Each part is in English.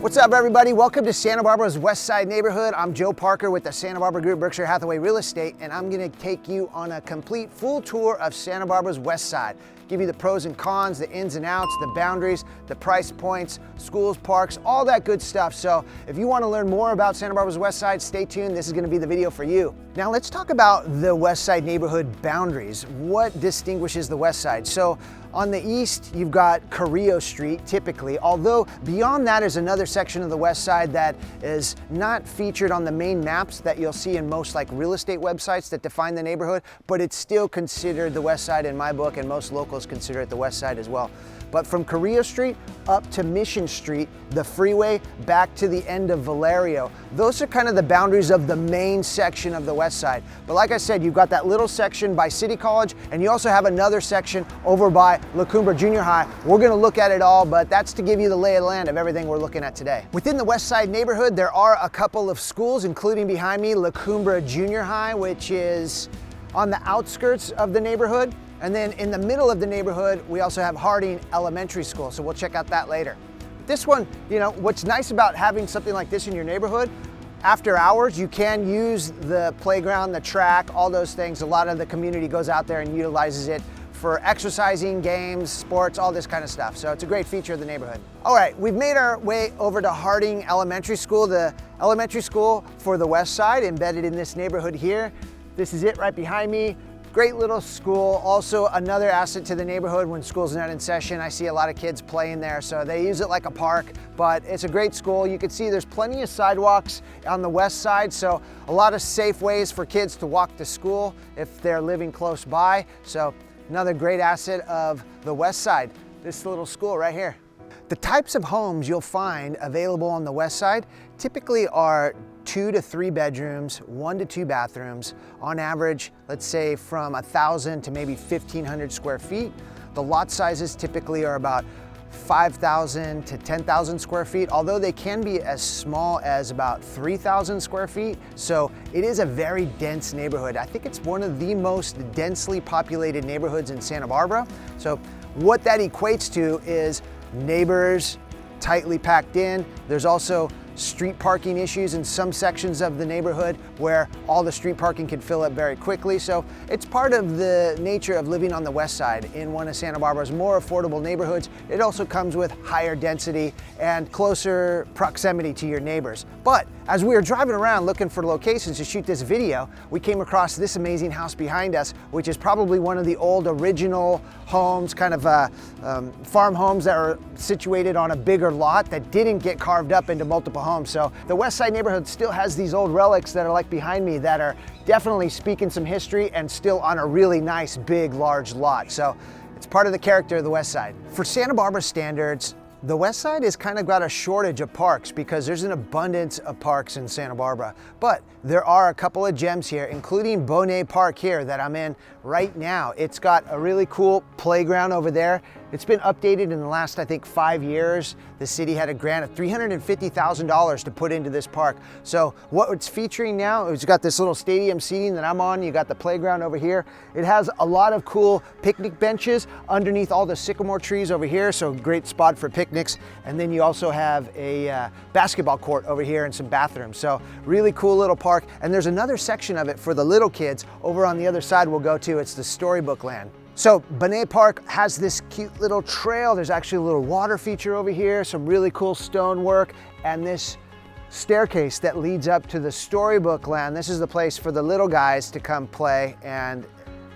What's up, everybody? Welcome to Santa Barbara's Westside neighborhood. I'm Joe Parker with the Santa Barbara Group, Berkshire Hathaway Real Estate, and I'm gonna take you on a complete full tour of Santa Barbara's Westside. Give you the pros and cons, the ins and outs, the boundaries, the price points, schools, parks, all that good stuff. So if you want to learn more about Santa Barbara's Westside, stay tuned. This is going to be the video for you. Now let's talk about the Westside neighborhood boundaries. What distinguishes the Westside? So on the east, you've got Carrillo Street, typically, although beyond that is another section of the West Side that is not featured on the main maps that you'll see in most like real estate websites that define the neighborhood, but it's still considered the West Side in my book, and most locals consider it the West Side as well. But from Carrillo Street up to Mission Street, the freeway, back to the end of Valerio, those are kind of the boundaries of the main section of the West Side. But like I said, you've got that little section by City College, and you also have another section over by La Cumbre Junior High. We're gonna look at it all, but that's to give you the lay of the land of everything we're looking at today. Within the West Side neighborhood, there are a couple of schools, including behind me, La Cumbre Junior High, which is on the outskirts of the neighborhood. And then in the middle of the neighborhood, we also have Harding Elementary School, so we'll check out that later. This one, you know, what's nice about having something like this in your neighborhood, after hours, you can use the playground, the track, all those things. A lot of the community goes out there and utilizes it for exercising, games, sports, all this kind of stuff. So it's a great feature of the neighborhood. All right, we've made our way over to Harding Elementary School, the elementary school for the West Side, embedded in this neighborhood here. This is it right behind me. Great little school, also another asset to the neighborhood when school's not in session. I see a lot of kids playing there, so they use it like a park, but it's a great school. You can see there's plenty of sidewalks on the west side, so a lot of safe ways for kids to walk to school if they're living close by. So another great asset of the west side, this little school right here. The types of homes you'll find available on the west side typically are 2 to 3 bedrooms, 1 to 2 bathrooms, on average, let's say from 1,000 to maybe 1,500 square feet. The lot sizes typically are about 5,000 to 10,000 square feet, although they can be as small as about 3,000 square feet. So it is a very dense neighborhood. I think it's one of the most densely populated neighborhoods in Santa Barbara. So what that equates to is neighbors tightly packed in. There's also street parking issues in some sections of the neighborhood where all the street parking can fill up very quickly. So it's part of the nature of living on the west side in one of Santa Barbara's more affordable neighborhoods. It also comes with higher density and closer proximity to your neighbors. But as we were driving around looking for locations to shoot this video, we came across this amazing house behind us, which is probably one of the old original homes, kind of farm homes that are situated on a bigger lot that didn't get carved up into multiple homes. So the West Side neighborhood still has these old relics that are like behind me that are definitely speaking some history and still on a really nice, big, large lot. So it's part of the character of the West Side. For Santa Barbara standards, the West Side has kind of got a shortage of parks because there's an abundance of parks in Santa Barbara. But there are a couple of gems here, including Bonet Park here that I'm in right now. It's got a really cool playground over there. It's been updated in the last, I think, 5 years. The city had a grant of $350,000 to put into this park. So what it's featuring now, it's got this little stadium seating that I'm on. You got the playground over here. It has a lot of cool picnic benches underneath all the sycamore trees over here. So great spot for picnics. And then you also have a basketball court over here and some bathrooms. So really cool little park. And there's another section of it for the little kids over on the other side we'll go to. It's the storybook land. So Bonet Park has this cute little trail. There's actually a little water feature over here, some really cool stonework, and this staircase that leads up to the storybook land. This is the place for the little guys to come play and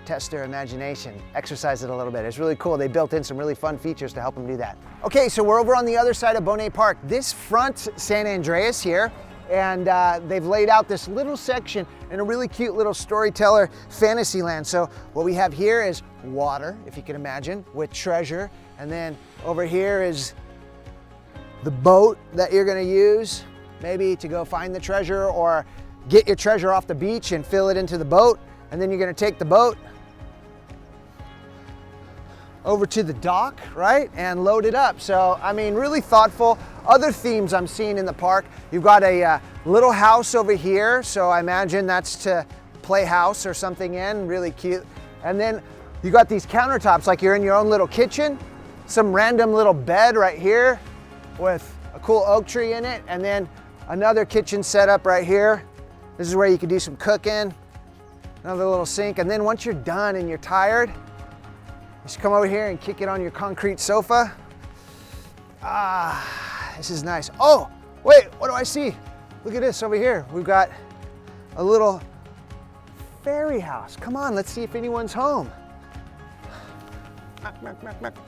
test their imagination, exercise it a little bit. It's really cool. They built in some really fun features to help them do that. Okay, so we're over on the other side of Bonet Park. This fronts San Andreas here, and they've laid out this little section in a really cute little storyteller fantasy land. So what we have here is water, if you can imagine, with treasure. And then over here is the boat that you're gonna use, maybe to go find the treasure or get your treasure off the beach and fill it into the boat. And then you're gonna take the boat over to the dock, right, and load it up. So, I mean, really thoughtful. Other themes I'm seeing in the park, you've got a little house over here, so I imagine that's to play house or something in, really cute. And then you got these countertops like you're in your own little kitchen, some random little bed right here with a cool oak tree in it, and then another kitchen setup right here. This is where you can do some cooking, another little sink, and then once you're done and you're tired, just come over here and kick it on your concrete sofa. Ah, this is nice. Oh, wait, what do I see? Look at this over here. We've got a little fairy house. Come on, let's see if anyone's home.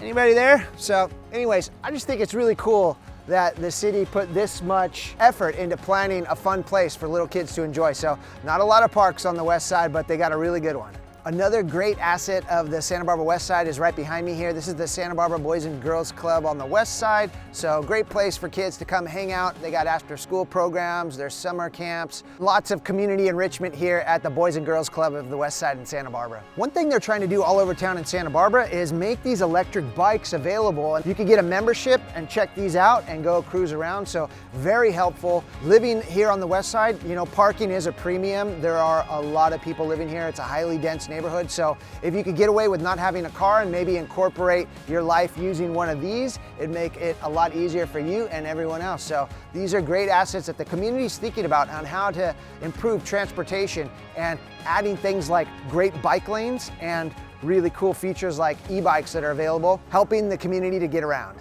Anybody there? So anyways, I just think it's really cool that the city put this much effort into planning a fun place for little kids to enjoy. So not a lot of parks on the west side, but they got a really good one. Another great asset of the Santa Barbara West Side is right behind me here. This is the Santa Barbara Boys and Girls Club on the west side. So great place for kids to come hang out. They got after school programs, there's summer camps, lots of community enrichment here at the Boys and Girls Club of the West Side in Santa Barbara. One thing they're trying to do all over town in Santa Barbara is make these electric bikes available. And you can get a membership and check these out and go cruise around. So very helpful. Living here on the west side, you know, parking is a premium. There are a lot of people living here. It's a highly dense neighborhood. So if you could get away with not having a car and maybe incorporate your life using one of these, it'd make it a lot easier for you and everyone else. So these are great assets that the community is thinking about on how to improve transportation and adding things like great bike lanes and really cool features like e-bikes that are available, helping the community to get around.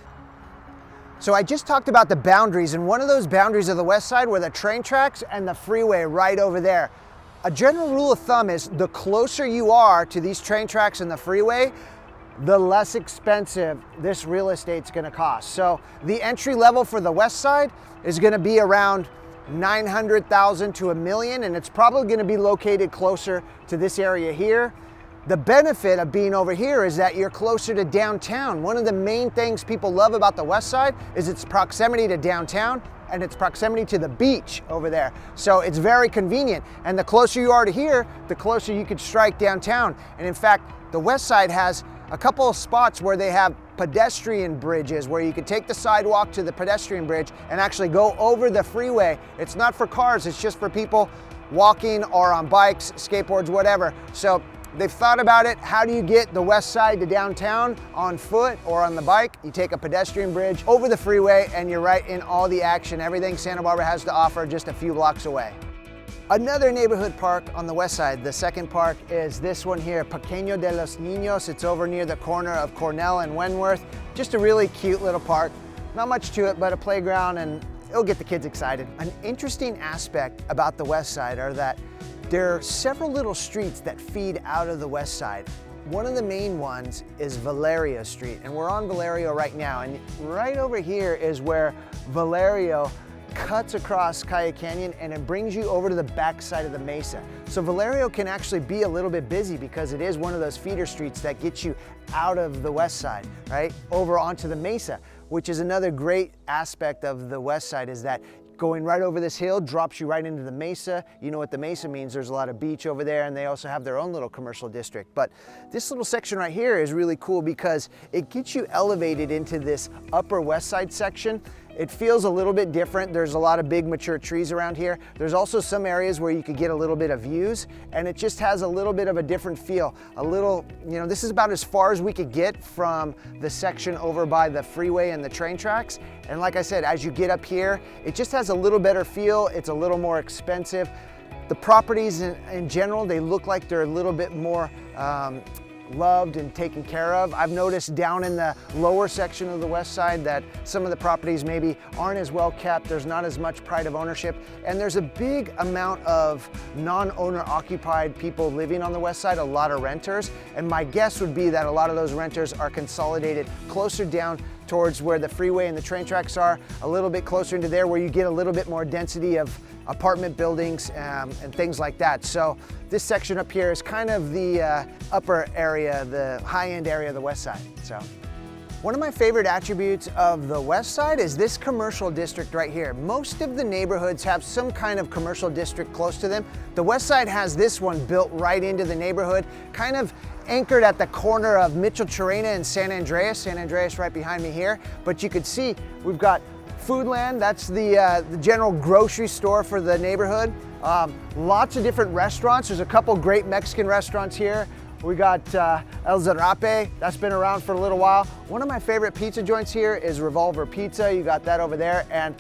So I just talked about the boundaries, and one of those boundaries of the west side were the train tracks and the freeway right over there. A general rule of thumb is the closer you are to these train tracks and the freeway, the less expensive this real estate's gonna cost. So the entry level for the west side is gonna be around 900,000 to $1 million, and it's probably gonna be located closer to this area here. The benefit of being over here is that you're closer to downtown. One of the main things people love about the west side is its proximity to downtown and its proximity to the beach over there. So it's very convenient. And the closer you are to here, the closer you could strike downtown. And in fact, the west side has a couple of spots where they have pedestrian bridges where you can take the sidewalk to the pedestrian bridge and actually go over the freeway. It's not for cars, it's just for people walking or on bikes, skateboards, whatever. So they've thought about it. How do you get the west side to downtown on foot or on the bike? You take a pedestrian bridge over the freeway and you're right in all the action. Everything Santa Barbara has to offer just a few blocks away. Another neighborhood park on the west side, the second park, is this one here, Pequeño de los Niños. It's over near the corner of Cornell and Wentworth. Just a really cute little park. Not much to it, but a playground, and it'll get the kids excited. An interesting aspect about the west side are that there are several little streets that feed out of the west side. One of the main ones is Valerio Street, and we're on Valerio right now. And right over here is where Valerio cuts across Calle Canyon and it brings you over to the back side of the mesa. So Valerio can actually be a little bit busy because it is one of those feeder streets that gets you out of the west side, right? Over onto the mesa, which is another great aspect of the west side, is that going right over this hill drops you right into the mesa. You know what the mesa means. There's a lot of beach over there, and they also have their own little commercial district. But this little section right here is really cool because it gets you elevated into this upper west side section. It feels a little bit different. There's a lot of big mature trees around here. There's also some areas where you could get a little bit of views, and it just has a little bit of a different feel. A little, you know, this is about as far as we could get from the section over by the freeway and the train tracks. And like I said, as you get up here, it just has a little better feel. It's a little more expensive. The properties in general, they look like they're a little bit more loved and taken care of. I've noticed down in the lower section of the west side that some of the properties maybe aren't as well kept. There's not as much pride of ownership, and there's a big amount of non-owner occupied people living on the west side, a lot of renters, and my guess would be that a lot of those renters are consolidated closer down towards where the freeway and the train tracks are, a little bit closer into there where you get a little bit more density of apartment buildings and things like that. So this section up here is kind of the upper area, the high-end area of the west side. So one of my favorite attributes of the west side is this commercial district right here. Most of the neighborhoods have some kind of commercial district close to them. The west side has this one built right into the neighborhood, kind of anchored at the corner of Mitchell Chirena and San Andreas. San Andreas right behind me here. But you can see we've got Foodland, that's the general grocery store for the neighborhood. Lots of different restaurants. There's a couple great Mexican restaurants here. We got El Zarape, that's been around for a little while. One of my favorite pizza joints here is Revolver Pizza. You got that over there. And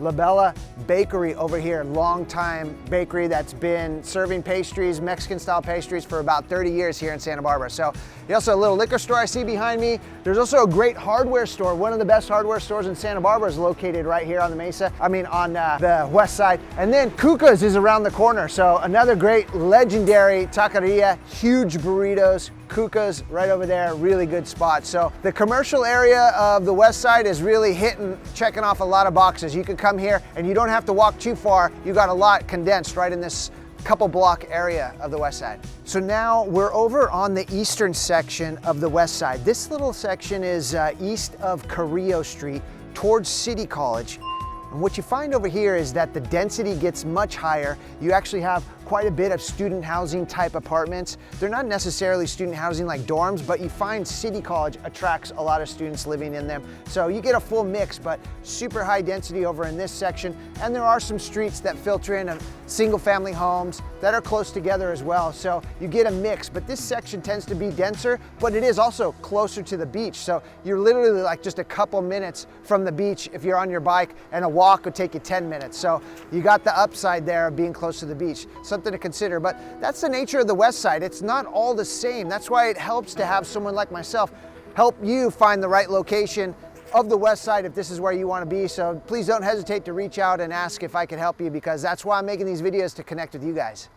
La Bella Bakery over here, long-time bakery that's been serving pastries, Mexican-style pastries for about 30 years here in Santa Barbara. So also a little liquor store I see behind me. There's also a great hardware store. One of the best hardware stores in Santa Barbara is located right here on the Mesa. I mean, on the west side. And then Cuca's is around the corner. So another great legendary taqueria, huge burritos. Cuca's right over there, really good spot. So the commercial area of the west side is really checking off a lot of boxes. You can come here and you don't have to walk too far. You got a lot condensed right in this couple block area of the west side. So now we're over on the eastern section of the west side. This little section is east of Carrillo Street towards City College. And what you find over here is that the density gets much higher. You actually have quite a bit of student housing type apartments. They're not necessarily student housing like dorms, but you find City College attracts a lot of students living in them. So you get a full mix, but super high density over in this section. And there are some streets that filter in of single family homes that are close together as well. So you get a mix, but this section tends to be denser, but it is also closer to the beach. So you're literally like just a couple minutes from the beach if you're on your bike, and a walk would take you 10 minutes. So you got the upside there of being close to the beach. Something to consider, but that's the nature of the west side. It's not all the same. That's why it helps to have someone like myself help you find the right location of the west side if this is where you want to be. So please don't hesitate to reach out and ask if I can help you, because that's why I'm making these videos, to connect with you guys.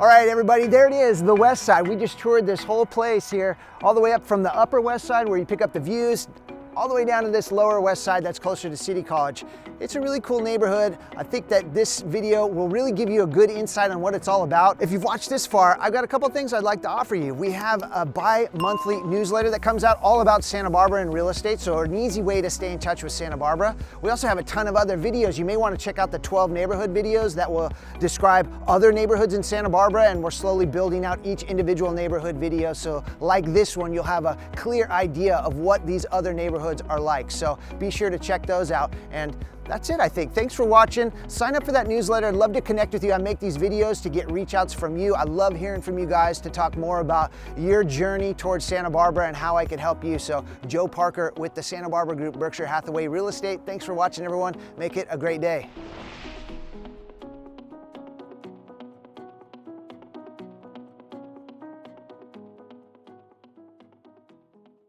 All right, everybody, there it is, the west side. We just toured this whole place here, all the way up from the upper west side where you pick up the views, all the way down to this lower west side that's closer to City College. It's a really cool neighborhood. I think that this video will really give you a good insight on what it's all about. If you've watched this far, I've got a couple things I'd like to offer you. We have a bi-monthly newsletter that comes out all about Santa Barbara and real estate, so an easy way to stay in touch with Santa Barbara. We also have a ton of other videos. You may want to check out the 12 neighborhood videos that will describe other neighborhoods in Santa Barbara, and we're slowly building out each individual neighborhood video. So like this one, you'll have a clear idea of what these other neighborhoods are like. So be sure to check those out. And that's it, I think. Thanks for watching. Sign up for that newsletter. I'd love to connect with you. I make these videos to get reach outs from you. I love hearing from you guys to talk more about your journey towards Santa Barbara and how I can help you. So Joe Parker with the Santa Barbara Group, Berkshire Hathaway Real Estate. Thanks for watching, everyone. Make it a great day.